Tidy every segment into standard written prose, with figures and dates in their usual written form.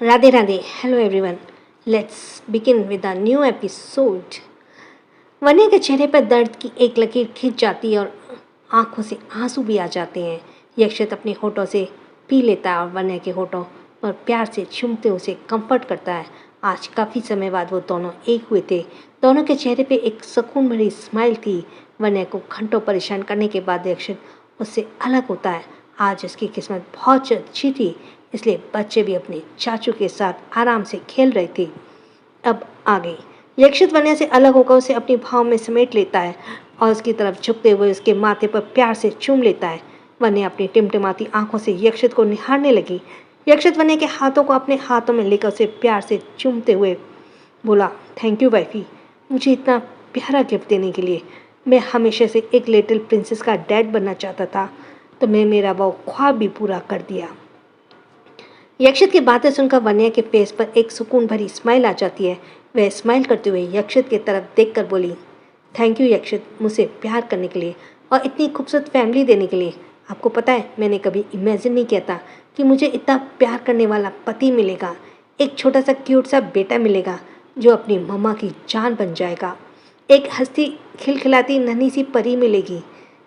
Radhe Radhe, hello everyone. Let's begin with a new episode. वन्य के चेहरे पर दर्द की एक लकीर खिंच जाती है और आंखों से आंसू भी आ जाते हैं। यक्षित अपने होठों से पी लेता है और वन्य के होठों पर प्यार से चूमते उसे कंफर्ट करता है। आज काफ़ी समय बाद वो दोनों एक हुए थे। दोनों के चेहरे पे एक सुकून भरी स्माइल थी। वन्य को घंटों परेशान करने के बाद यक्षित उससे अलग होता है। आज उसकी किस्मत बहुत अच्छी थी, इसलिए बच्चे भी अपने चाचू के साथ आराम से खेल रहे थे। अब आगे यक्षित वन्य से अलग होकर उसे अपनी भाव में समेट लेता है और उसकी तरफ झुकते हुए उसके माथे पर प्यार से चूम लेता है। वन्य अपनी टिमटिमाती आंखों से यक्षित को निहारने लगी। यक्षित वन्य के हाथों को अपने हाथों में लेकर उसे प्यार से चूमते हुए बोला, थैंक यू वाइफी, मुझे इतना प्यारा गिफ्ट देने के लिए। मैं हमेशा से एक लिटिल प्रिंसेस का डैड बनना चाहता था, तो मैं मेरा वो ख्वाब भी पूरा कर दिया। यक्षित की बातें सुनकर वन्य के फेस पर एक सुकून भरी स्माइल आ जाती है। वह स्माइल करते हुए यक्षित की तरफ देखकर बोली, थैंक यू यक्षित, मुझसे प्यार करने के लिए और इतनी खूबसूरत फैमिली देने के लिए। आपको पता है, मैंने कभी इमेजिन नहीं किया था कि मुझे इतना प्यार करने वाला पति मिलेगा। एक छोटा सा क्यूट सा बेटा मिलेगा जो अपनी मम्मा की जान बन जाएगा। एक हंसती खिलखिलाती नन्ही सी परी मिलेगी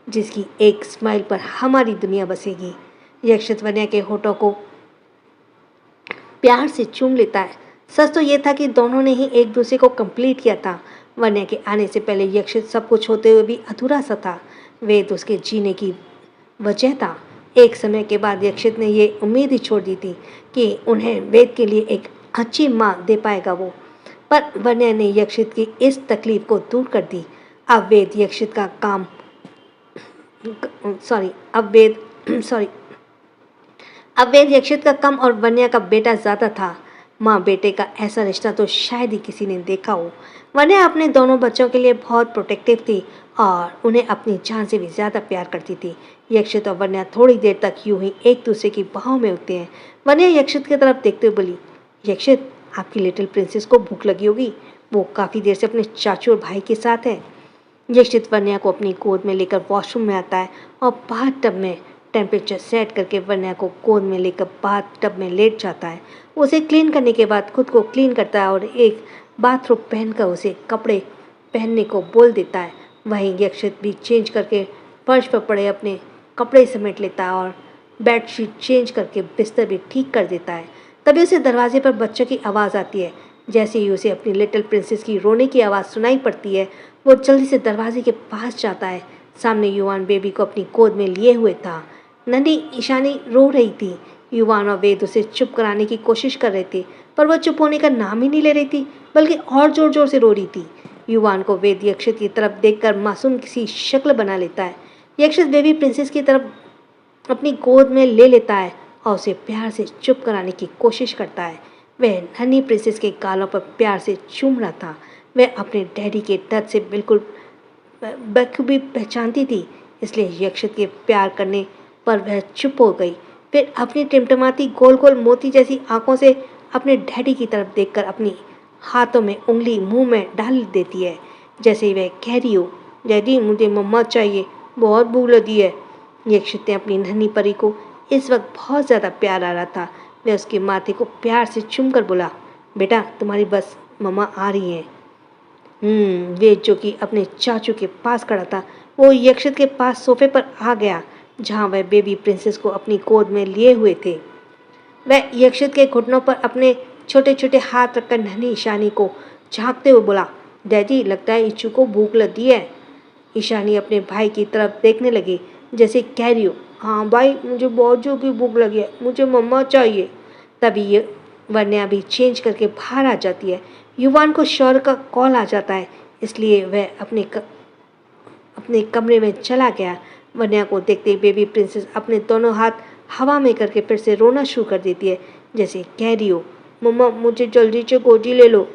जिसकी एक स्माइल पर हमारी दुनिया बसेगी। यक्षित वन्य के होठों को प्यार से चूम लेता है। सच तो ये था कि दोनों ने ही एक दूसरे को कंप्लीट किया था। वन्य के आने से पहले यक्षित सब कुछ होते हुए भी अधूरा सा था। वेद उसके जीने की वजह था। एक समय के बाद यक्षित ने ये उम्मीद ही छोड़ दी थी कि उन्हें वेद के लिए एक अच्छी माँ दे पाएगा वो। पर वन्य ने यक्षित की इस तकलीफ को दूर कर दी। अब वेद यक्षित का काम सॉरी अब वेद सॉरी अब वेद यक्षित का कम और वन्या का बेटा ज़्यादा था। माँ बेटे का ऐसा रिश्ता तो शायद ही किसी ने देखा हो। वन्या अपने दोनों बच्चों के लिए बहुत प्रोटेक्टिव थी और उन्हें अपनी जान से भी ज़्यादा प्यार करती थी। यक्षित और वन्या थोड़ी देर तक यूं ही एक दूसरे की बाहों में उठते हैं। वन्या यक्षित की तरफ देखते हुए बोली, यक्षित, आपकी लिटिल प्रिंसेस को भूख लगी होगी, वो काफ़ी देर से अपने चाचू और भाई के साथ है। यक्षित वन्या को अपनी गोद में लेकर वॉशरूम में आता है और बाथ टब में टेम्परेचर सेट करके वन्या को गोद में लेकर बाथ टब में लेट जाता है। उसे क्लीन करने के बाद खुद को क्लीन करता है और एक बाथरूम पहनकर उसे कपड़े पहनने को बोल देता है। वहीं यक्षित भी चेंज करके फर्श पर पड़े अपने कपड़े समेट लेता है और बेडशीट चेंज करके बिस्तर भी ठीक कर देता है। तभी उसे दरवाजे पर बच्चों की आवाज़ आती है। जैसे ही उसे अपनी लिटिल प्रिंसेस की रोने की आवाज़ सुनाई पड़ती है, वो जल्दी से दरवाजे के पास जाता है। सामने युवान बेबी को अपनी गोद में लिए हुए था। नन्ही ईशानी रो रही थी। युवान और वेद उसे चुप कराने की कोशिश कर रहे थे, पर वह चुप होने का नाम ही नहीं ले रही थी, बल्कि और जोर जोर से रो रही थी। युवान को वेद यक्षित की तरफ देखकर मासूम किसी शक्ल बना लेता है। यक्षित बेबी प्रिंसेस की तरफ अपनी गोद में ले लेता है और उसे प्यार से चुप कराने की कोशिश करता है। वह नन्ही प्रिंसेस के गालों पर प्यार से चूम रहा था। वह अपने डैडी के दर्द से बिल्कुल बखूबी पहचानती थी, इसलिए यक्षित के प्यार करने पर वह चुप हो गई। फिर अपनी टिमटिमाती गोल गोल मोती जैसी आंखों से अपने डैडी की तरफ देखकर अपनी हाथों में उंगली मुंह में डाल देती है। जैसे ही वह कह रही हो, डैडी मुझे मम्मा चाहिए, बहुत भूख लगी है। यक्षित ने अपनी नन्ही परी को इस वक्त बहुत ज़्यादा प्यार आ रहा था। वह उसके माथे को प्यार से चूम कर बोला, बेटा तुम्हारी बस मम्मा आ रही हैं। वेद जो कि अपने चाचू के पास खड़ा था, वो यक्षित के पास सोफे पर आ गया जहाँ वह बेबी प्रिंसेस को अपनी गोद में लिए हुए थे। वह यक्षित के घुटनों पर अपने छोटे छोटे हाथ रखकर नन्ही ईशानी को झांकते हुए बोला, डैडी लगता है इच्चू को भूख लगी है। ईशानी अपने भाई की तरफ देखने लगी, जैसे कह रही हो, हाँ भाई मुझे बहुत जोर की भूख लगी है, मुझे मम्मा चाहिए। तभी ये वन्या भी चेंज करके बाहर आ जाती है। युवान को शौर्य का कॉल आ जाता है, इसलिए वह अपने कमरे में चला गया। वन्या को देखते ही बेबी प्रिंसेस अपने दोनों हाथ हवा में करके फिर से रोना शुरू कर देती है, जैसे कह रही हो, मम्मा मुझे जल्दी से गोदी ले लो।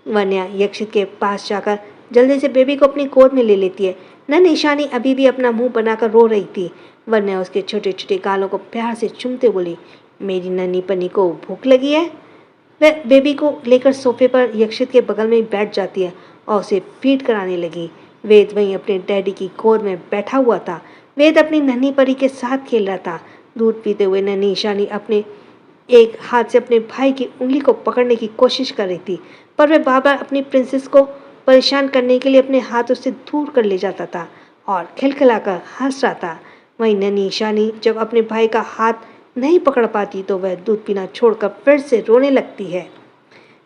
वन्या यक्षित के पास जाकर जल्दी से बेबी को अपनी गोद में ले लेती है। नन्ही ईशानी अभी भी अपना मुंह बनाकर रो रही थी। वन्या उसके छोटे छोटे गालों को प्यार से चूमते बोली, मेरी नन्ही पन्नी को भूख लगी है। वह बेबी को लेकर सोफे पर यक्षित के बगल में बैठ जाती है और उसे फीड कराने लगी। वेद वहीं अपने डैडी की गोद में बैठा हुआ था। वेद अपनी नन्ही परी के साथ खेल रहा था। दूध पीते हुए नन्ही ईशानी अपने एक हाथ से अपने भाई की उंगली को पकड़ने की कोशिश कर रही थी, पर वह बार बार अपनी प्रिंसेस को परेशान करने के लिए अपने हाथ उससे दूर कर ले जाता था और खिलखिलाकर हंस रहा था। वहीं नन्ही ईशानी जब अपने भाई का हाथ नहीं पकड़ पाती तो वह दूध पीना छोड़कर फिर से रोने लगती है।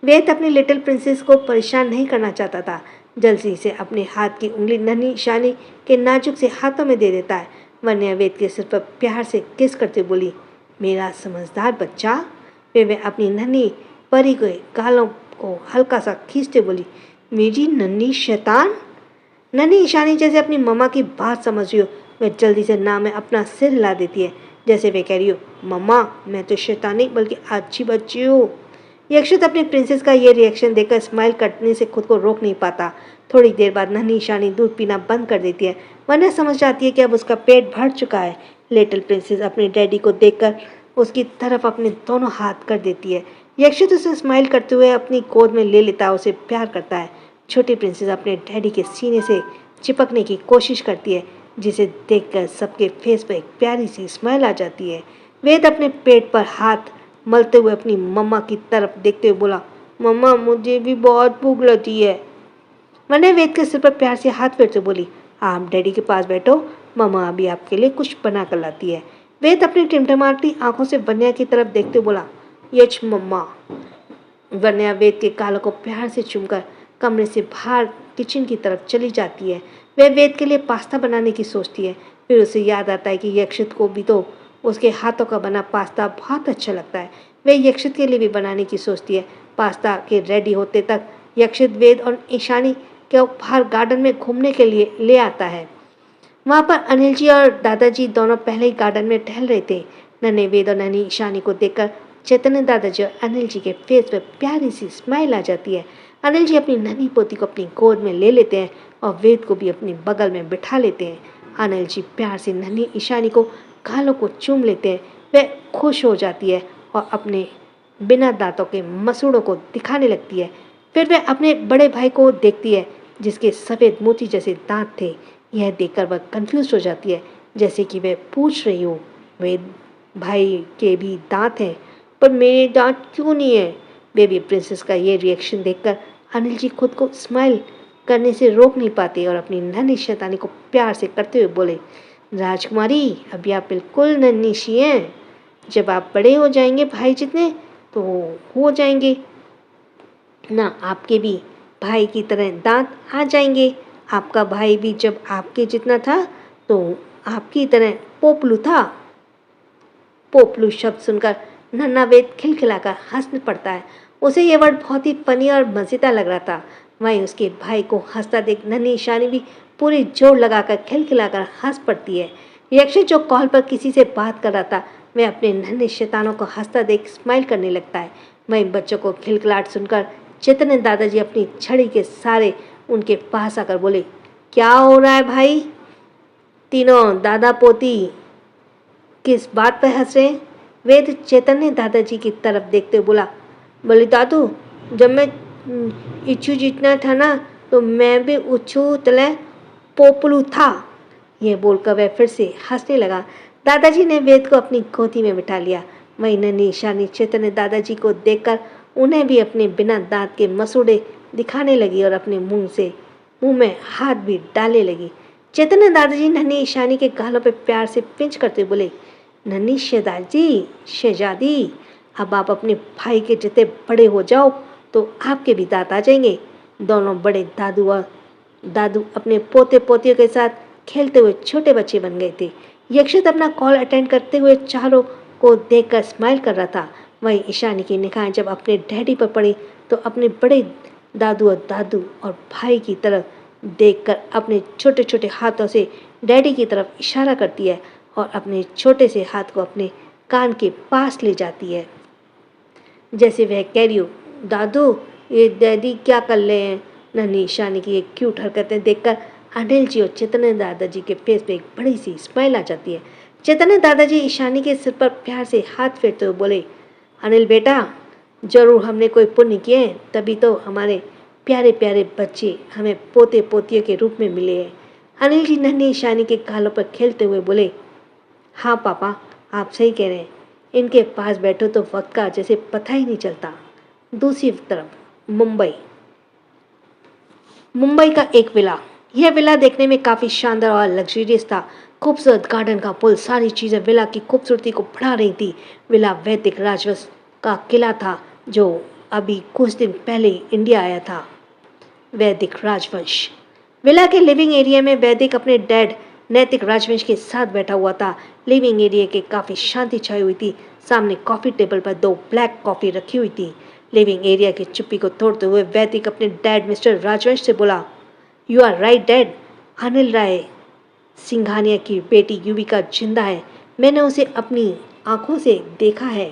वेद अपनी लिटिल प्रिंसेस को परेशान नहीं करना चाहता था। जल्दी से अपने हाथ की उंगली नन्ही ईशानी के नाजुक से हाथों में दे देता है। वन्या वेद के सिर पर प्यार से किस करते बोली, मेरा समझदार बच्चा। फिर वह अपनी नन्ही परी के गालों को हल्का सा खींचते बोली, मेरी नन्ही शैतान। नन्ही ईशानी जैसे अपनी मम्मा की बात समझ रही हो, वह जल्दी से ना में अपना सिर हिला देती है, जैसे वे कह रही हो, मम्मा मैं तो शैतान नहीं बल्कि अच्छी बच्ची हूँ। यक्षित अपनी प्रिंसेस का ये रिएक्शन देखकर स्माइल करने से खुद को रोक नहीं पाता। थोड़ी देर बाद नन्ही ईशानी दूध पीना बंद कर देती है। वरना समझ जाती है कि अब उसका पेट भर चुका है। लिटिल प्रिंसेस अपने डैडी को देखकर उसकी तरफ अपने दोनों हाथ कर देती है। यक्षित उसे स्माइल करते हुए अपनी गोद में ले लेता है, उसे प्यार करता है। छोटी प्रिंसेस अपने डैडी के सीने से चिपकने की कोशिश करती है, जिसे देखकर सबके फेस पर एक प्यारी सी स्माइल आ जाती है। वेद अपने पेट पर हाथ मलते हुए अपनी मम्मा की तरफ देखते हुए बोला, मम्मा मुझे भी बहुत भूख लगी है। वन्या वेद के सिर पर प्यार से हाथ फेरते बोली, आप डैडी के पास बैठो, मम्मा अभी आपके लिए कुछ बना कर लाती है। वेद अपनी टिमटिमाती आंखों से वन्या की तरफ देखते बोला, यच मम्मा। वन्या वेद के गालों को प्यार से चूमकर कमरे से बाहर किचन की तरफ चली जाती है। वह वेद के लिए पास्ता बनाने की सोचती है। फिर उसे याद आता है कि यक्षित को भी तो उसके हाथों का बना पास्ता बहुत अच्छा लगता है। वह यक्षित के लिए भी बनाने की सोचती है। पास्ता के रेडी होते तक यक्षित वेद और ईशानी के बाहर गार्डन में घूमने के लिए ले आता है। वहाँ पर अनिल जी और दादाजी दोनों पहले ही गार्डन में टहल रहे थे। नन्हे वेद और नन्ही ईशानी को देखकर चैतन्य दादाजी और अनिल जी के फेस पर प्यारी सी स्माइल आ जाती है। अनिल जी अपनी नन्ही पोती को अपनी गोद में ले लेते हैं और वेद को भी अपनी बगल में बिठा लेते हैं। अनिल जी प्यार से नन्ही ईशानी को गालों को चूम लेते हैं। वह खुश हो जाती है और अपने बिना दांतों के मसूड़ों को दिखाने लगती है। फिर वह अपने बड़े भाई को देखती है, जिसके सफ़ेद मोती जैसे दांत थे। यह देखकर वह कंफ्यूज हो जाती है, जैसे कि वह पूछ रही हो, वे भाई के भी दांत हैं पर मेरे दांत क्यों नहीं है। बेबी प्रिंसेस का ये रिएक्शन देखकर अनिल जी खुद को स्माइल करने से रोक नहीं पाते और अपनी नन्ही शैतानी को प्यार से करते हुए बोले, राजकुमारी अभी आप बिल्कुल नन्ही सी हैं। जब आप बड़े हो जाएंगे भाई जितने तो हो जाएंगे ना, आपके भी भाई की तरह दांत आ जाएंगे। आपका भाई भी जब आपके जितना था तो आपकी तरह पोपलू था। पोपलू शब्द सुनकर नन्हा वेद खिलखिलाकर हंस पड़ता है। उसे यह वर्ड बहुत ही फनी और मज़ेदार लग रहा था। वहीं उसके भाई को हंसता देख नन्ही ईशानी भी पूरी जोर लगाकर खिलखिलाकर हंस पड़ती है। यक्षित जो कॉल पर किसी से बात कर रहा था, वह अपने नन्हे शैतानों को हंसता देख स्माइल करने लगता है। वहीं बच्चों को खिलखिलाहट सुनकर चैतन्य दादाजी अपनी छड़ी के सहारे उनके पास आकर बोले, क्या हो रहा है भाई? तीनों दादा पोती किस बात पर हंस रहे हैं? वेद चैतन्य दादाजी की तरफ देखते बोला, बोले दादू, जब मैं इच्छू जितना था ना तो मैं भी उच्छू तले पोपलू था। यह बोलकर वह फिर से हंसने लगा। दादाजी ने वेद को अपनी गोदी में बिठा लिया। वहीं नन्ही ईशानी चैतन्य दादाजी को देखकर उन्हें भी अपने बिना दांत के मसूड़े दिखाने लगी और अपने मुंह में हाथ भी डालने लगी। चैतन्य दादाजी नन्ही ईशानी के गालों पर प्यार से पिंच करते बोले, नन्ही शहजादी, अब आप अपने भाई के जितने बड़े हो जाओ तो आपके भी दांत आ जाएंगे। दोनों बड़े दादू अपने पोते पोतियों के साथ खेलते हुए छोटे बच्चे बन गए थे। यक्षित अपना कॉल अटेंड करते हुए चारों को देखकर स्माइल कर रहा था। वहीं ईशानी की निगाहें जब अपने डैडी पर पड़ी तो अपने बड़े दादू और भाई की तरफ देखकर अपने छोटे छोटे हाथों से डैडी की तरफ इशारा करती है और अपने छोटे से हाथ को अपने कान के पास ले जाती है, जैसे वह कह रही हो, दादू ये डैडी क्या कर रहे हैं। नन्ही ईशानी की एक क्यूट हरकतें देखकर अनिल जी और चैतन्य दादाजी के फेस पे एक बड़ी सी स्माइल आ जाती है। चैतन्य दादाजी ईशानी के सिर पर प्यार से हाथ फेरते हुए बोले, अनिल बेटा, जरूर हमने कोई पुण्य किए तभी तो हमारे प्यारे प्यारे बच्चे हमें पोते पोतियों के रूप में मिले हैं। अनिल जी नन्ही ईशानी के गालों पर खेलते हुए बोले, हाँ पापा, आप सही कह रहे हैं। इनके पास बैठो तो वक्त का जैसे पता ही नहीं चलता। दूसरी तरफ मुंबई का एक विला। यह विला देखने में काफ़ी शानदार और लग्जरियस था। खूबसूरत गार्डन का पुल, सारी चीज़ें विला की खूबसूरती को बढ़ा रही थी। विला वैदिक राजवंश का किला था जो अभी कुछ दिन पहले इंडिया आया था। वैदिक राजवंश। विला के लिविंग एरिया में वैदिक अपने डैड नैतिक राजवंश के साथ बैठा हुआ था। लिविंग एरिया के काफ़ी शांति छाई हुई थी। सामने कॉफ़ी टेबल पर 2 ब्लैक कॉफ़ी रखी हुई थी। लिविंग एरिया की चुप्पी को तोड़ते हुए वैदिक अपने डैड मिस्टर राजवंश से बोला, you are right dad, Anil Rai Singhania की बेटी युविका जिंदा है। मैंने उसे अपनी आंखों से देखा है।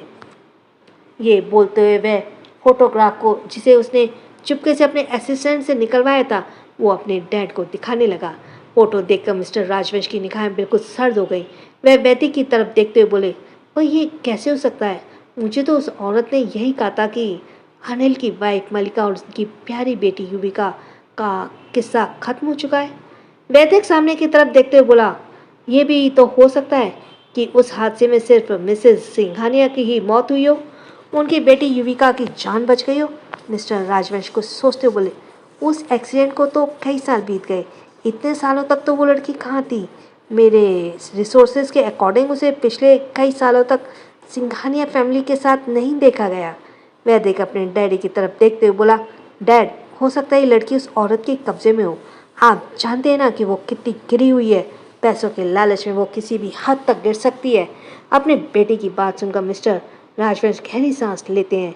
ये बोलते हुए वह फोटोग्राफ को, जिसे उसने चुपके से अपने असिस्टेंट से निकलवाया था, वो अपने डैड को दिखाने लगा। फोटो देखकर मिस्टर राजवंश की निगाहें बिल्कुल सर्द हो गई। वह वैदिक की तरफ देखते हुए बोले, और ये कैसे हो सकता है? मुझे तो उस औरत ने यही कहा था कि अनिल की वाइफ मलिका और उसकी प्यारी बेटी युविका का किस्सा खत्म हो चुका है। वैदिक सामने की तरफ देखते हुए बोला, ये भी तो हो सकता है कि उस हादसे में सिर्फ मिसेस सिंघानिया की ही मौत हुई हो, उनकी बेटी युविका की जान बच गई हो। मिस्टर राजवंश कुछ सोचते हुए बोले, उस एक्सीडेंट को तो कई साल बीत गए। इतने सालों तक तो वो लड़की कहाँ थी? मेरे रिसोर्सेज के अकॉर्डिंग उसे पिछले कई सालों तक सिंघानिया फैमिली के साथ नहीं देखा गया। वैदिक अपने डैडी की तरफ देखते हुए बोला, डैड, हो सकता है ये लड़की उस औरत के कब्जे में हो। आप जानते हैं ना कि वो कितनी गिरी हुई है। पैसों के लालच में वो किसी भी हद तक गिर सकती है। अपने बेटे की बात सुनकर मिस्टर राजवंश गहरी सांस लेते हैं।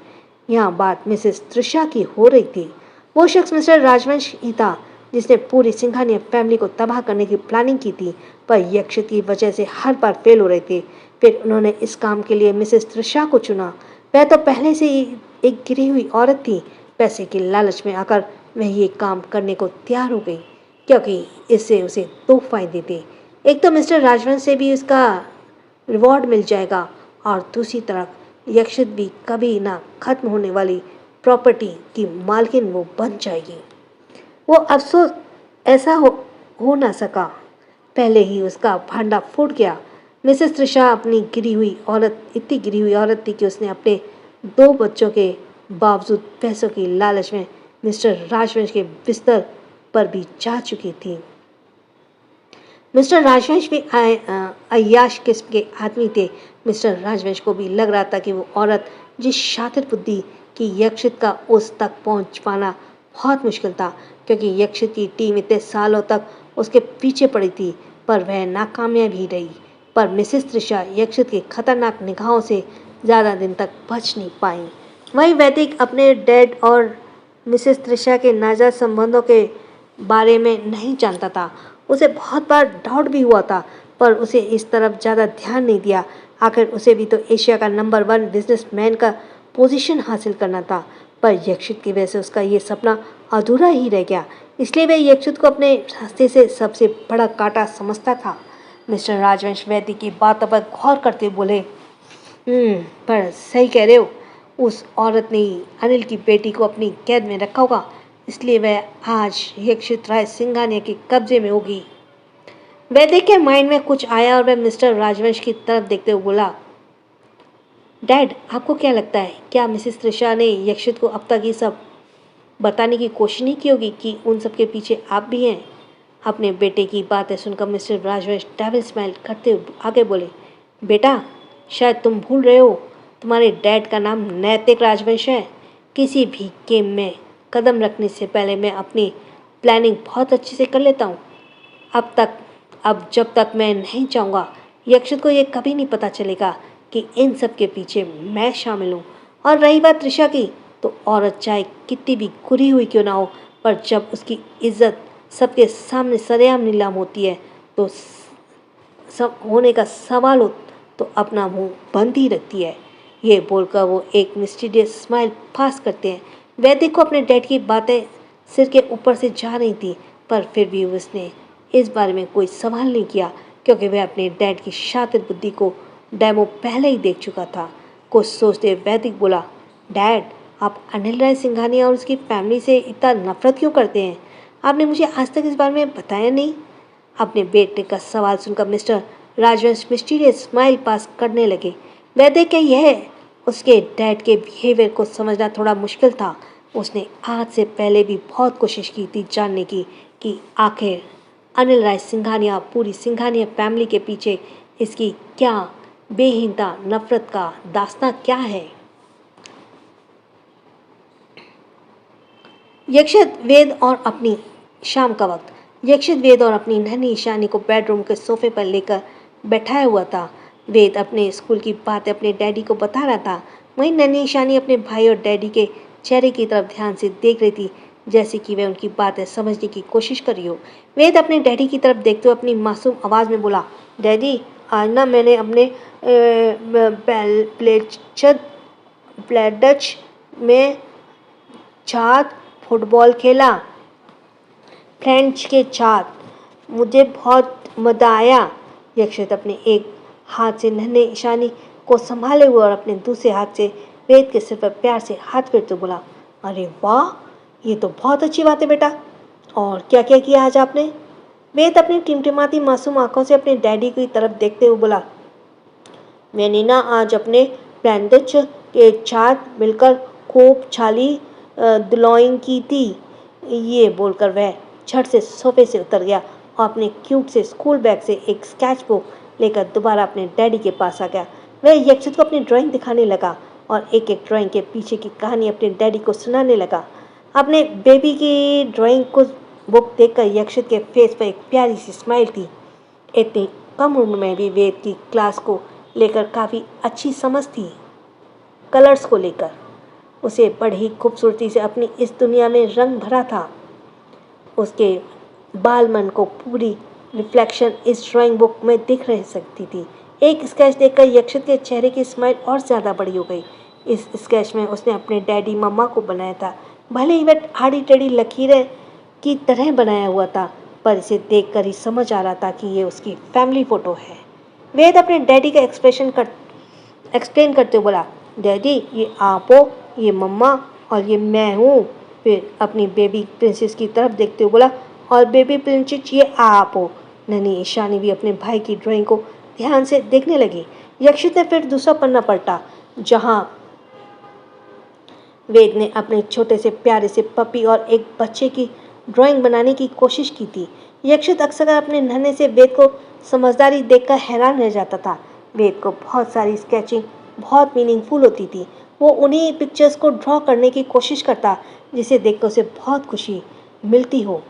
यहाँ बात मिसेस त्रिशा की हो रही थी। वो शख्स मिस्टर राजवंश ही था जिसने पूरी सिंघानिया फैमिली को तबाह करने की प्लानिंग की थी, पर यक्षित की वजह से हर बार फेल हो रहे थे। फिर उन्होंने इस काम के लिए मिसेस त्रिशा को चुना। वह तो पहले से ही एक गिरी हुई औरत थी। पैसे के लालच में आकर वह ये काम करने को तैयार हो गई, क्योंकि इससे उसे 2 फायदे थे। एक तो मिस्टर राजवंश से भी उसका रिवॉर्ड मिल जाएगा, और दूसरी तरफ यक्षित भी कभी ना खत्म होने वाली प्रॉपर्टी की मालकिन वो बन जाएगी। वो अफसोस ऐसा हो ना सका। पहले ही उसका भांडा फूट गया। मिसेस त्रिशा अपनी इतनी गिरी हुई औरत थी कि उसने अपने 2 बच्चों के बावजूद पैसों की लालच में मिस्टर राजवंश के बिस्तर पर भी जा चुकी थी। मिस्टर राजवंश भी अय्याश किस्म के आदमी थे। मिस्टर राजवंश को भी लग रहा था कि वो औरत जिस शातिर बुद्धि की यक्षित का उस तक पहुंच पाना बहुत मुश्किल था, क्योंकि यक्षित की टीम इतने सालों तक उसके पीछे पड़ी थी, पर वह नाकामयाब ही रही। पर मिसेस त्रिशा यक्षित की खतरनाक निगाहों से ज़्यादा दिन तक बच नहीं पाई। वहीं वैदिक अपने डैड और मिसेस त्रिशा के नाजायज संबंधों के बारे में नहीं जानता था। उसे बहुत बार डाउट भी हुआ था, पर उसे इस तरफ ज़्यादा ध्यान नहीं दिया। आखिर उसे भी तो एशिया का नंबर 1 बिजनेसमैन का पोजीशन हासिल करना था, पर यक्षित की वजह से उसका ये सपना अधूरा ही रह गया। इसलिए वह यक्षित को अपने रास्ते से सबसे बड़ा कांटा समझता था। मिस्टर राजवंश वैदिक की बातों पर गौर करते बोले, पर सही कह रहे हो, उस औरत ने ही अनिल की बेटी को अपनी कैद में रखा होगा, इसलिए वह आज यक्षित राय सिंघानिया के कब्जे में होगी। वैदिक के माइंड में कुछ आया और वह मिस्टर राजवंश की तरफ देखते हुए बोला, डैड, आपको क्या लगता है, क्या मिसेस त्रिशा ने यक्षित को अब तक ये सब बताने की कोशिश नहीं की होगी कि उन सब के पीछे आप भी हैं? अपने बेटे की बातें सुनकर मिस्टर राजवंश डेविल स्माइल करते हुए आगे बोले, बेटा, शायद तुम भूल रहे हो, तुम्हारे डैड का नाम नैतिक राजवंश है। किसी भी गेम में कदम रखने से पहले मैं अपनी प्लानिंग बहुत अच्छे से कर लेता हूँ। अब जब तक मैं नहीं चाहूँगा, यक्षित को ये कभी नहीं पता चलेगा कि इन सब के पीछे मैं शामिल हूँ। और रही बात त्रिशा की, तो औरत चाहे कितनी भी गुरी हुई क्यों ना हो, पर जब उसकी इज्जत सबके सामने सरेआम नीलाम होती है तो सब होने का सवाल हो तो अपना मुंह बंद ही रखती है। ये बोलकर वो एक मिस्टीरियस स्माइल पास करते हैं। वैदिक को अपने डैड की बातें सिर के ऊपर से जा रही थी, पर फिर भी उसने इस बारे में कोई सवाल नहीं किया, क्योंकि वह अपने डैड की शातिर बुद्धि को डेमो पहले ही देख चुका था। कुछ सोचते वैदिक बोला, डैड, आप अनिल राय सिंघानिया और उसकी फैमिली से इतना नफरत क्यों करते हैं? आपने मुझे आज तक इस बारे में बताया नहीं। अपने बेटे का सवाल सुनकर मिस्टर राजवंश मिस्टीरियस स्माइल पास करने लगे। वह देख के यह उसके डैड के बिहेवियर को समझना थोड़ा मुश्किल था। उसने आज से पहले भी बहुत कोशिश की थी जानने की कि आखिर अनिल राय सिंघानिया, पूरी सिंघानिया फैमिली के पीछे इसकी क्या बेहिंता नफरत का दास्तां क्या है। यक्षित वेद और अपनी शाम का वक्त यक्षित वेद और अपनी नन्ही ईशानी को बेडरूम के सोफे पर लेकर बैठाया हुआ था। वेद अपने स्कूल की बातें अपने डैडी को बता रहा था। वहीं नन्ही ईशानी अपने भाई और डैडी के चेहरे की तरफ ध्यान से देख रही थी, जैसे कि वह उनकी बातें समझने की कोशिश कर रही हो। वेद अपने डैडी की तरफ देखते हुए अपनी मासूम आवाज़ में बोला, डैडी आज ना मैंने अपने प्लेडच में छात फुटबॉल खेला, फ्रेंड्स के साथ। मुझे बहुत मज़ा आया। यक्षित अपने एक हाथ से नन्हे ईशानी को संभाले हुए और अपने दूसरे हाथ से वेद के सिर पर प्यार से हाथ फेरते बोला, अरे वाह, ये तो बहुत अच्छी बात है बेटा। और क्या क्या किया आज आपने? वेद अपनी टिमटिमाती मासूम आंखों से अपने डैडी की तरफ देखते हुए बोला, मैंने ना आज अपने फ्रेंड्स के साथ मिलकर खूब छाली ड्राइंग की थी। ये बोलकर वह झट से सोफे से उतर गया और अपने क्यूट से स्कूल बैग से एक स्केच बुक लेकर दोबारा अपने डैडी के पास आ गया। वह यक्षित को अपनी ड्राइंग दिखाने लगा और एक एक ड्राइंग के पीछे की कहानी अपने डैडी को सुनाने लगा। अपने बेबी की ड्राइंग को बुक देखकर यक्षित के फेस पर एक प्यारी सी स्माइल थी। इतनी कम उम्र में भी वेद की क्लास को लेकर काफ़ी अच्छी समझ थी। कलर्स को लेकर उसे बड़ी खूबसूरती से अपनी इस दुनिया में रंग भरा था। उसके बाल मन को पूरी रिफ्लेक्शन इस ड्राइंग बुक में दिख रह सकती थी। एक स्केच देखकर यक्षित के चेहरे की स्माइल और ज़्यादा बड़ी हो गई। इस स्केच में उसने अपने डैडी मम्मा को बनाया था। भले ही वह आड़ी टेढ़ी लकीरें की तरह बनाया हुआ था, पर इसे देखकर ही समझ आ रहा था कि ये उसकी फैमिली फ़ोटो है। वेद अपने डैडी का एक्सप्लेन करते हुए बोला, डैडी ये आप हो, ये मम्मा और ये मैं हूँ। फिर अपनी बेबी प्रिंसेस की तरफ देखते हुए बोला, और बेबी प्रिंसेस ये आप हो। नन्ही ईशानी भी अपने भाई की ड्राइंग को ध्यान से देखने लगी। यक्षित ने फिर दूसरा पन्ना पलटा, जहाँ वेद ने अपने छोटे से प्यारे से पपी और एक बच्चे की ड्राइंग बनाने की कोशिश की थी। यक्षित अक्सर अपने नन्हे से वेद को समझदारी देखकर हैरान रह जाता था। वेद को बहुत सारी स्केचिंग बहुत मीनिंगफुल होती थी। वो उन्हीं पिक्चर्स को ड्रॉ करने की कोशिश करता जिसे देखकर उसे बहुत खुशी मिलती हो।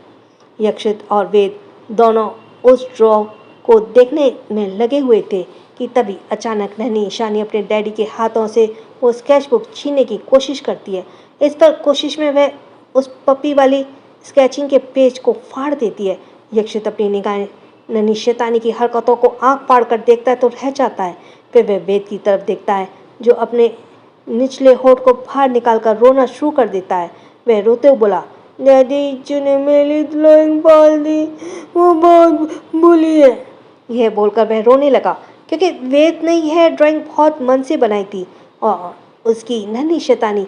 यक्षित और वेद दोनों उस ड्रॉ को देखने में लगे हुए थे कि तभी अचानक नन्ही ईशानी अपने डैडी के हाथों से वो स्केच बुक छीनने की कोशिश करती है। इस पर कोशिश में वह उस पपी वाली स्केचिंग के पेज को फाड़ देती है। यक्षित अपनी निगाहें नन्ही शैतानी की हरकतों को आंख फाड़ कर देखता है तो रह जाता है। फिर वह वेद की तरफ देखता है जो अपने निचले होठ को बाहर निकालकर रोना शुरू कर देता है। वह रोते हुए बोला, डैडी ने मेरी ड्राइंग फाड़ दी, वो बहुत बुरी है। यह बोलकर वह रोने लगा क्योंकि वेद ने यह ड्राइंग बहुत मन से बनाई थी और उसकी नन्ही शैतान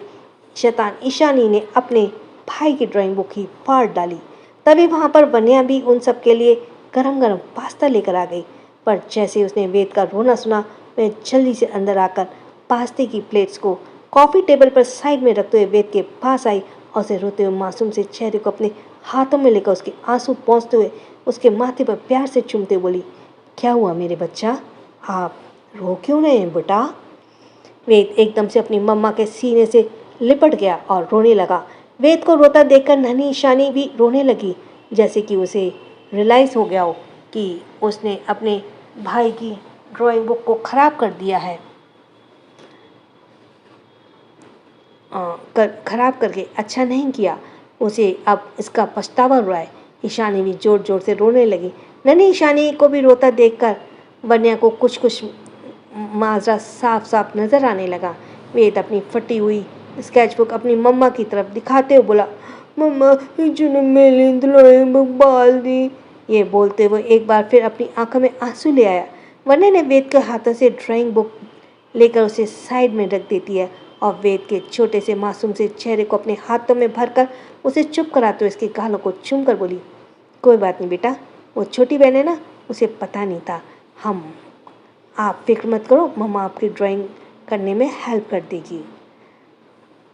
ईशानी ने अपने भाई की ड्राइंग बुक ही फाड़ डाली। तभी वहाँ पर वन्या भी उन सब के लिए गरम गरम पास्ता लेकर आ गई। पर जैसे उसने वेद का रोना सुना, वह जल्दी से अंदर आकर पास्ते की प्लेट्स को कॉफ़ी टेबल पर साइड में रखते हुए वेद के पास आई और उसे रोते हुए मासूम से चेहरे को अपने हाथों में लेकर उसके आंसू पोंछते हुए उसके माथे पर प्यार से चूमते बोली, क्या हुआ मेरे बच्चा, आप रो क्यों रहे हैं बेटा? वेद एकदम से अपनी मम्मा के सीने से लिपट गया और रोने लगा। वेद को रोता देखकर नन्ही ईशानी भी रोने लगी, जैसे कि उसे रियलाइज़ हो गया हो कि उसने अपने भाई की ड्राइंग बुक को ख़राब कर दिया है। खराब करके अच्छा नहीं किया, उसे अब इसका पछतावा हो रहा है। ईशानी भी जोर जोर से रोने लगी। नन्ही ईशानी को भी रोता देखकर वन्या को कुछ कुछ माजरा साफ साफ नज़र आने लगा। वेद अपनी फटी हुई स्केच बुक अपनी मम्मा की तरफ दिखाते हुए बोला, मम्मा ने मेरी ड्राइंग बुक फाड़ दी। ये बोलते हुए एक बार फिर अपनी आंखों में आंसू ले आया। वन्या ने वेद के हाथों से ड्राइंग बुक लेकर उसे साइड में रख देती है और वेद के छोटे से मासूम से चेहरे को अपने हाथों में भरकर उसे चुप कराते हुए इसके गालों को चूमकर बोली, कोई बात नहीं बेटा, वो छोटी बहन है ना, उसे पता नहीं था, हम आप फिक्र मत करो, मम्मा आपकी ड्राइंग करने में हेल्प कर देगी।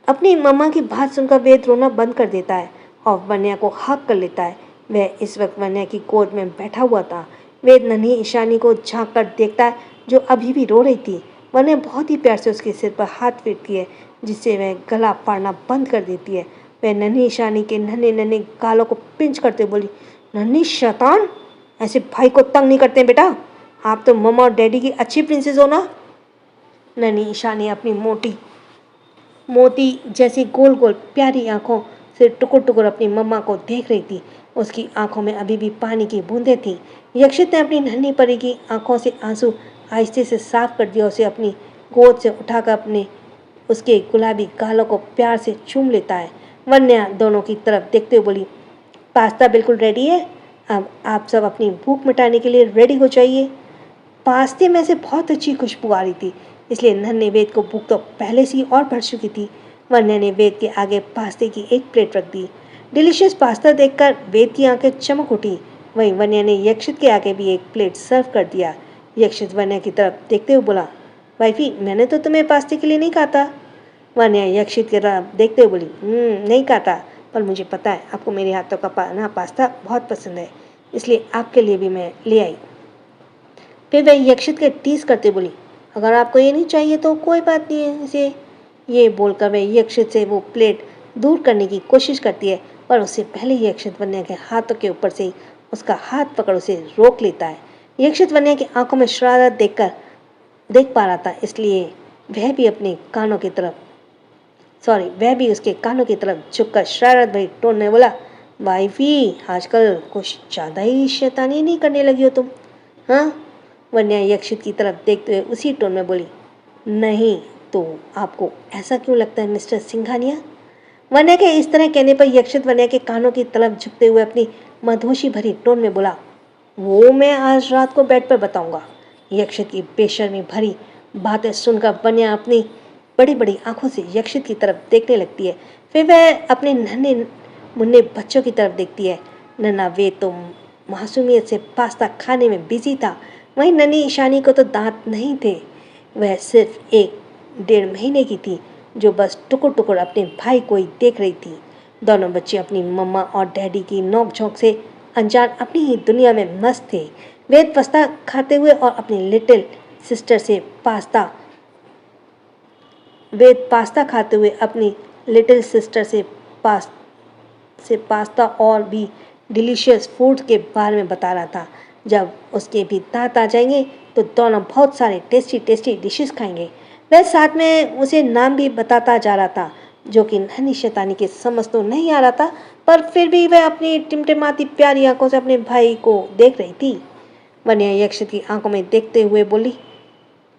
अपनी मम्मा की बात सुनकर वेद रोना बंद कर देता है और वन्या को हक कर लेता है। वह इस वक्त वन्या की गोद में बैठा हुआ था। वेद नन्ही ईशानी को झांक कर देखता है जो अभी भी रो रही थी। वन्या बहुत ही प्यार से उसके सिर पर हाथ फेरती है जिससे वह गला फाड़ना बंद कर देती है। वह नन्ही ईशानी के नन्हे नन्हे गालों को पिंच करते बोली, नन्ही शैतान, ऐसे भाई को तंग नहीं करते बेटा, आप तो मम्मा और डैडी की अच्छी प्रिंसेस हो ना। नन्ही ईशानी अपनी मोती जैसी गोल गोल प्यारी आंखों से टुकुर टुकुर अपनी मम्मा को देख रही थी। उसकी आंखों में अभी भी पानी की बूंदें थीं। यक्षित ने अपनी नन्ही परी की आंखों से आंसू आहिस्ते से साफ कर दिया। उसे अपनी गोद से उठाकर अपने उसके गुलाबी गालों को प्यार से चूम लेता है। वन्या दोनों की तरफ देखते हुए बोली, पास्ता बिल्कुल रेडी है, अब आप सब अपनी भूख मिटाने के लिए रेडी हो जाइए। पास्ते में से बहुत अच्छी खुशबू आ रही थी, इसलिए नन्हे वेद को भूख तो पहले से ही और बढ़ चुकी थी। वन्या ने वेद के आगे पास्ते की एक प्लेट रख दी। डिलीशियस पास्ता देखकर वेद की आंखें चमक उठी। वहीं वन्या ने यक्षित के आगे भी एक प्लेट सर्व कर दिया। यक्षित वन्या की तरफ देखते हुए बोला, वाइफी मैंने तो तुम्हें पास्ते के लिए नहीं कहा था। वन्या यक्षित की तरफ देखते हुए बोली, नहीं कहा था, पर मुझे पता है आपको मेरे हाथों का पास्ता बहुत पसंद है, इसलिए आपके लिए भी मैं ले आई। फिर वह यक्षित के टीस करते बोली, अगर आपको ये नहीं चाहिए तो कोई बात नहीं है इसे। ये बोलकर वह यक्षित से वो प्लेट दूर करने की कोशिश करती है, पर उससे पहले यक्षित वन्या के हाथों के ऊपर से उसका हाथ पकड़ उसे रोक लेता है। यक्षित वन्या की आंखों में शरारत देख पा रहा था, इसलिए वह भी उसके कानों की तरफ झुककर शरारत भरी टोन में बोला, वाइफी आजकल कुछ ज़्यादा ही शैतानी नहीं करने लगी हो तुम, हाँ। वन्या यक्षित की तरफ देखते हुए उसी टोन में बोली, नहीं तो आपको ऐसा क्यों लगता है मिस्टर सिंघानिया। वन्या के इस तरह कहने पर यक्षित वन्या के कानों की तरफ झुकते हुए अपनी मधोशी भरी टोन में बोला, वो मैं आज रात को बेड पर बताऊंगा। यक्षित की बेशर्मी भरी बातें सुनकर वन्या अपनी बड़ी बड़ी आंखों से यक्षित की तरफ देखने लगती है। फिर वह अपने नन्हे मुन्ने बच्चों की तरफ देखती है। नन्हा वेद तो मासूमियत से पास्ता खाने में बिजी था, वहीं नन्ही ईशानी को तो दांत नहीं थे। वह सिर्फ 1-1.5 महीने की थी जो बस टुकुर टुकुर अपने भाई को ही देख रही थी। दोनों बच्चे अपनी मम्मा और डैडी की नोक झोंक से अनजान अपनी ही दुनिया में मस्त थे। वेद पास्ता खाते हुए और अपनी लिटिल सिस्टर से पास्ता अपनी लिटिल सिस्टर से पास्ता और भी डिलीशियस फूड के बारे में बता रहा था। जब उसके भी दांत आ जाएंगे तो दोनों बहुत सारे टेस्टी टेस्टी डिशेस खाएंगे। वह साथ में उसे नाम भी बताता जा रहा था जो कि नन्ही शैतानी के समझ तो नहीं आ रहा था, पर फिर भी वह अपनी टिमटिमाती प्यारी आंखों से अपने भाई को देख रही थी। वन्या यक्षित की आंखों में देखते हुए बोली,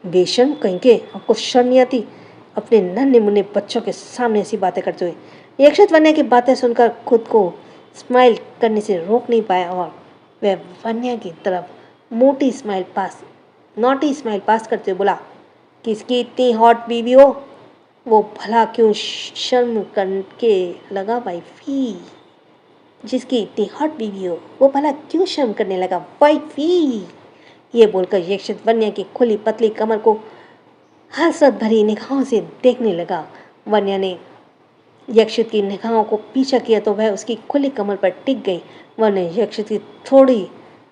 बेशर्म कहीं के, आपको शर्म नहीं आती अपने नन्हे मुन्ने बच्चों के सामने ऐसी बातें करते हुए। यक्षित वन्या की बातें सुनकर खुद को स्माइल करने से रोक नहीं पाया और वह वन्या की तरफ नोटी स्माइल पास करते हुए बोला, किसकी इतनी हॉट बीवी हो, वो भला क्यों शर्म करके लगा वाइफी। जिसकी इतनी हॉट बीवी हो वो भला क्यों शर्म करने लगा वाइफी। ये बोलकर यक्षित वन्या की खुली पतली कमर को हसरत भरी निगाहों से देखने लगा। वन्या ने यक्षित की निगाहों को पीछा किया तो वह उसकी खुली कमर पर टिक गई। वन्या यक्षित की थोड़ी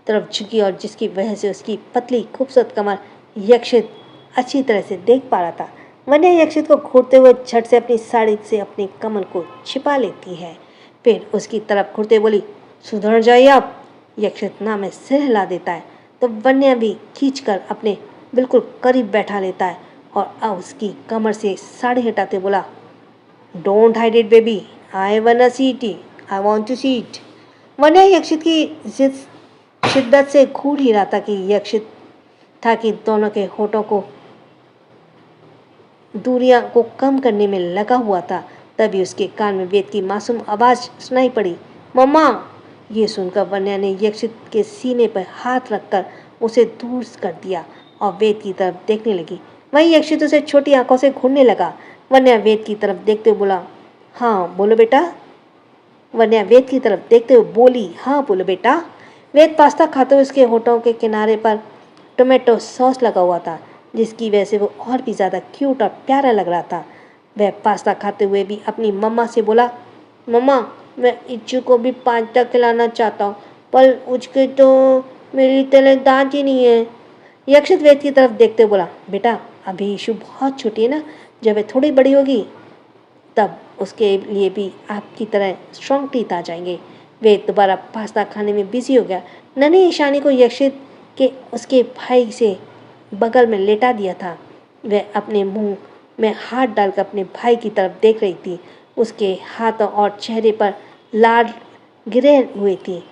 तरफ झुकी और जिसकी वजह से उसकी पतली खूबसूरत कमर यक्षित अच्छी तरह से देख पा रहा था। वन्या यक्षित को घूरते हुए झट से अपनी साड़ी से अपनी कमर को छिपा लेती है, फिर उसकी तरफ घूरते बोली, सुधर जाइए आप। यक्षित ना में सिर हिला देता है तो वन्या भी खींचकर अपने बिल्कुल करीब बैठा लेता है और अब उसकी कमर से साड़ी हटाते बोला, don't hide it baby, I want to see it. Vanya Yakshit की शिद्दत से घूर ही रहा था कि दोनों के होठों को दूरियां को कम करने में लगा हुआ था। तभी उसके कान में वेद की मासूम आवाज सुनाई पड़ी, मम्मा। ये सुनकर वन्या ने यक्षित के सीने पर हाथ रखकर उसे दूर कर दिया और वेद की तरफ देखने लगी। वहीं यक्षित उसे छोटी आंखों से घूरने लगा। वन्या वेद की तरफ देखते हुए बोला, हाँ बोलो बेटा। वन्या वेद की तरफ देखते हुए बोली, हाँ बोलो बेटा। वेद पास्ता खाते हुए उसके होठों के किनारे पर टोमेटो सॉस लगा हुआ था, जिसकी वजह से वो और भी ज़्यादा क्यूट और प्यारा लग रहा था। वह पास्ता खाते हुए भी अपनी मम्मा से बोला, मम्मा मैं इच्चू को भी पास्ता खिलाना चाहता हूँ, पर उसके तो मेरी तरह दांत ही नहीं है। यक्षित वेद की तरफ देखते हुए बोला, बेटा अभी इशू बहुत छोटी है ना, जब वह थोड़ी बड़ी होगी तब उसके लिए भी आपकी तरह स्ट्रॉन्ग टीथ आ जाएंगे। वेद दोबारा पास्ता खाने में बिजी हो गया। नन्ही ईशानी को यक्षित के उसके भाई से बगल में लेटा दिया था। वह अपने मुंह में हाथ डालकर अपने भाई की तरफ देख रही थी। उसके हाथों और चेहरे पर लाल गिरे हुए थी।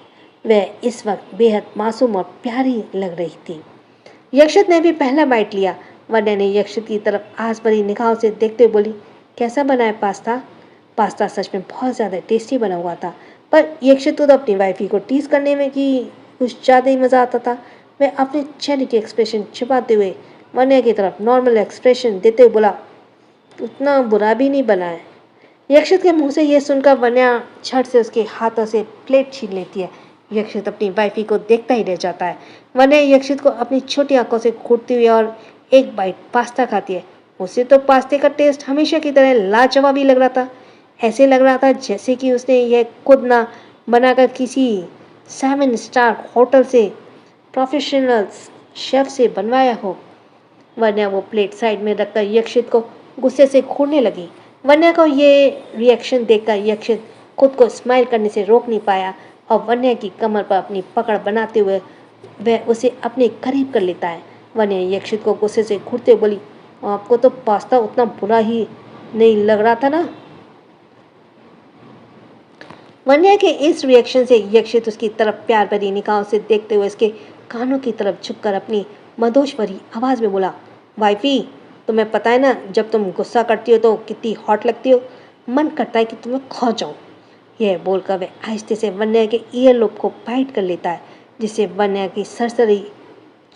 वह इस वक्त बेहद मासूम और प्यारी लग रही थी। यक्षित ने भी पहला बाइट लिया। वन्या ने यक्षित की तरफ आस भरी निगाहों से देखते हुए बोली, कैसा बना है पास्ता? पास्ता सच में बहुत ज़्यादा टेस्टी बना हुआ था, पर यक्षित को तो अपनी वाइफी को टीज करने में कि कुछ ज़्यादा ही मज़ा आता था। वह अपने चेहरे के एक्सप्रेशन छिपाते हुए वन्या की तरफ नॉर्मल एक्सप्रेशन देते हुए बोला, उतना बुरा भी नहीं बना है। यक्षित के मुंह से यह सुनकर वन्या झट से उसके हाथों से प्लेट छीन लेती है। यक्षित अपनी वाइफी को देखता ही रह जाता है। वन्या यक्षित को अपनी छोटी आंखों से घूरती हुई और एक बाइट पास्ता खाती है। उसे तो पास्ते का टेस्ट हमेशा की तरह लाजवाब ही लग रहा था। ऐसे लग रहा था जैसे कि उसने यह खुद ना बनाकर किसी 7 स्टार होटल से प्रोफेशनल शेफ से बनवाया हो। वन्या वो प्लेट साइड में रखकर यक्षित को गुस्से से घूरने लगी। वन्या को ये रिएक्शन देखकर यक्षित खुद को स्माइल करने से रोक नहीं पाया और वन्या की कमर पर अपनी पकड़ बनाते हुए वह उसे अपने करीब कर लेता है। वन्या यक्षित को गुस्से से घूरते बोली, आपको तो पास्ता उतना बुरा ही नहीं लग रहा था ना? वन्या के इस रिएक्शन से यक्षित उसकी तरफ प्यार भरी निगाहों से देखते हुए उसके कानों की तरफ झुककर अपनी मधोश भरी आवाज में बोला, वाइफी तुम्हें पता है ना, जब तुम गुस्सा करती हो तो कितनी हॉट लगती हो, मन करता है कि तुम्हें खो जाऊं। यह बोलकर वह आहिस्ते से वन्या के ईयर लोब को बाइट कर लेता है, जिससे वन्या की सरसरी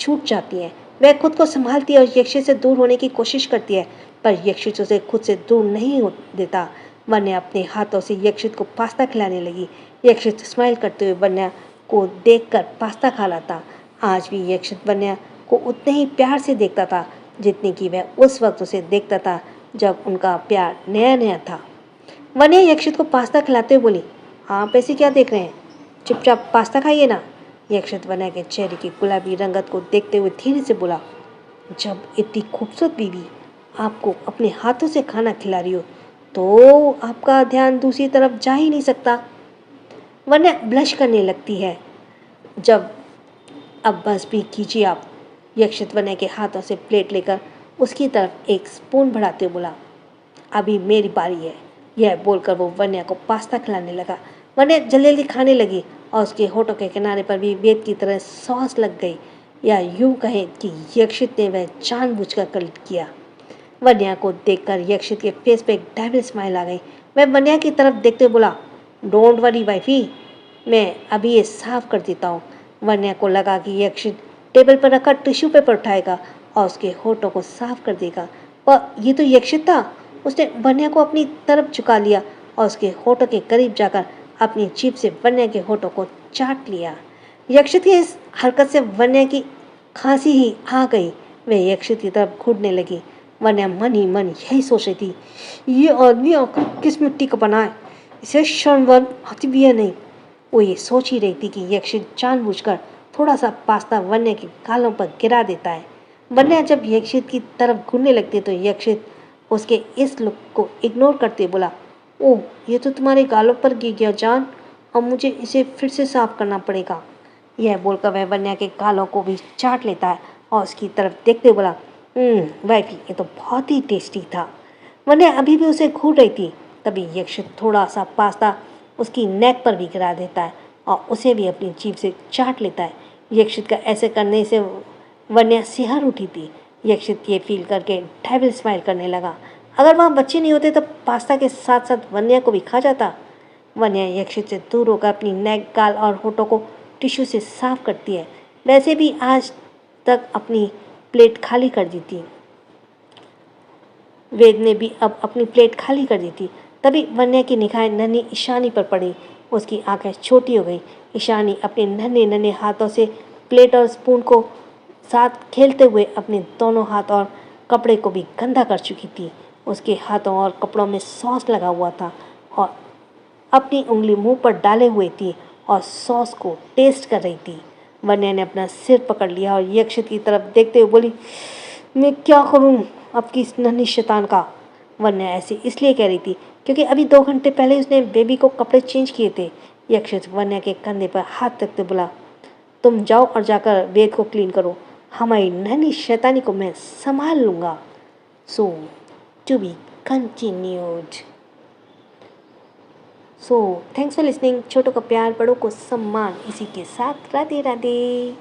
छूट जाती है। वह खुद को संभालती है और यक्षित से दूर होने की कोशिश करती है, पर यक्षित उसे खुद से दूर नहीं हो देता। वन्या अपने हाथों से यक्षित को पास्ता खिलाने लगी। यक्षित स्माइल करते हुए वन्या को देखकर पास्ता खा लाता। आज भी यक्षित वन्या को उतने ही प्यार से देखता था जितने कि वह उस वक्त उसे देखता था जब उनका प्यार नया नया था। वन्या यक्षित को पास्ता खिलाते हुए बोली, आप ऐसे क्या देख रहे हैं, चुपचाप पास्ता खाइए ना। यक्षित वन्या के चेहरे की गुलाबी रंगत को देखते हुए धीरे से बोला, जब इतनी खूबसूरत बीवी आपको अपने हाथों से खाना खिला रही हो तो आपका ध्यान दूसरी तरफ जा ही नहीं सकता। वन्या ब्लश करने लगती है। जब अब बस भी कीजिए आप। यक्षित वन्या के हाथों से प्लेट लेकर उसकी तरफ एक स्पून बढ़ाते बोला, अभी मेरी बारी है। यह बोलकर वो वन्या को पास्ता खिलाने लगा। वन्या जल्दी जल्दी खाने लगी और उसके होठों के किनारे पर भी वेद की तरह सॉस लग गई, या यूं कहें कि यक्षित ने वह जानबूझकर किया। वन्या को देखकर यक्षित के फेस पे एक डेविल स्माइल आ गई। वह वन्या की तरफ देखते बोला, डोंट वरी वाइफी, मैं अभी ये साफ कर देता हूँ। वन्या को लगा कि यक्षित टेबल पर रखा टिश्यू पेपर उठाएगा और उसके होठों को साफ कर देगा, पर ये तो यक्षित था। उसने वन्या को अपनी तरफ झुका लिया और उसके होठों के करीब जाकर अपनी जीभ से वन्या के होठों को चाट लिया। यक्षित की इस हरकत से वन्या की खांसी ही आ गई। वह यक्षित की तरफ घूरने लगी। वन्या मन ही मन यही सोच रही थी, ये आदमी आकर किस मिट्टी का बना है, इसे शर्म आती भी है नहीं। वो ये सोच ही रही थी कि यक्षित जानबूझकर थोड़ा सा पास्ता वन्या के गालों पर गिरा देता है। वन्या जब यक्षित की तरफ घूरने लगती तो यक्षित उसके इस लुक को इग्नोर करते बोला, ओह ये तो तुम्हारे गालों पर गिर गया जान, अब मुझे इसे फिर से साफ करना पड़ेगा। यह बोलकर वह वन्या के गालों को भी चाट लेता है और उसकी तरफ देखते बोला, वाइफी ये तो बहुत ही टेस्टी था। वन्या अभी भी उसे घूर रही थी, तभी यक्षित थोड़ा सा पास्ता उसकी नेक पर भी गिरा देता है और उसे भी अपनी जीभ से चाट लेता है। यक्षित का ऐसे करने से वन्या सिहर उठी थी। यक्षित ये फील करके डेविल स्माइल करने लगा। अगर वहाँ बच्चे नहीं होते तो पास्ता के साथ साथ वन्या को भी खा जाता। वन्या यक्षित से दूर होकर अपनी नेक, गाल और होठों को टिश्यू से साफ करती है। वैसे भी आज तक अपनी प्लेट खाली कर दी थी। वेद ने भी अब अपनी प्लेट खाली कर दी थी। तभी वन्या की निगाहें नन्ही ईशानी पर पड़ी। उसकी आंखें छोटी हो गई। ईशानी अपने नन्हे नन्हे हाथों से प्लेट और स्पून को साथ खेलते हुए अपने दोनों हाथ और कपड़े को भी गंदा कर चुकी थी। उसके हाथों और कपड़ों में सॉस लगा हुआ था और अपनी उंगली मुंह पर डाले हुए थी और सॉस को टेस्ट कर रही थी। वन्या ने अपना सिर पकड़ लिया और यक्षित की तरफ देखते हुए बोली, मैं क्या करूं आपकी इस नन्ही शैतान का। वन्या ऐसे इसलिए कह रही थी क्योंकि अभी 2 घंटे पहले उसने बेबी को कपड़े चेंज किए थे। यक्षित वन्या के कंधे पर हाथ रखते बोला, तुम जाओ और जाकर बेड को क्लीन करो, हमारी नन्ही शैतानी को मैं संभाल लूँगा। So to be continued. So thanks for listening. छोटों का प्यार, बड़ों को सम्मान, इसी के साथ राधे राधे।